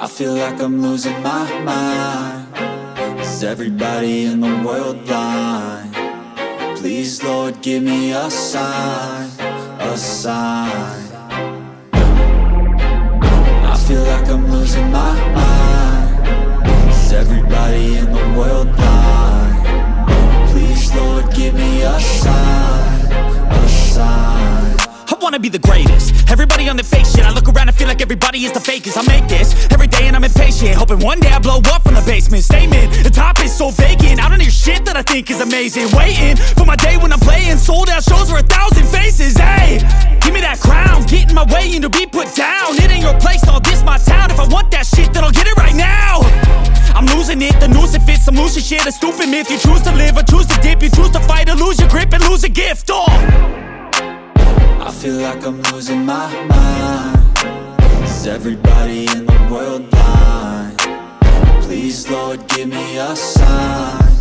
I feel like I'm losing my mind. Is everybody in the world blind? Please, Lord, give me a sign, a sign. I feel like I'm losing my mind. Is everybody in the world blind? Please, Lord, give me a sign, a sign. I wanna be the greatest. Everybody on the fake shit. I look around and feel like everybody is the fakest. I make this every day and I'm impatient, hoping one day I blow up from the basement. Statement, the top is so vacant. I don't hear shit that I think is amazing. Waiting for my day when I'm playing sold out shows for 1,000 faces. Hey, give me that crown, get in my way and to be put down. It ain't your place, all this my town. If I want that shit, then I'll get it right now. I'm losing it, the noose it fits, I'm losing shit. A stupid myth, you choose to live or choose to dip. You choose to fight or lose your grip and lose a gift. I feel like I'm losing my mind. Is everybody in the world blind? Please, Lord, give me a sign,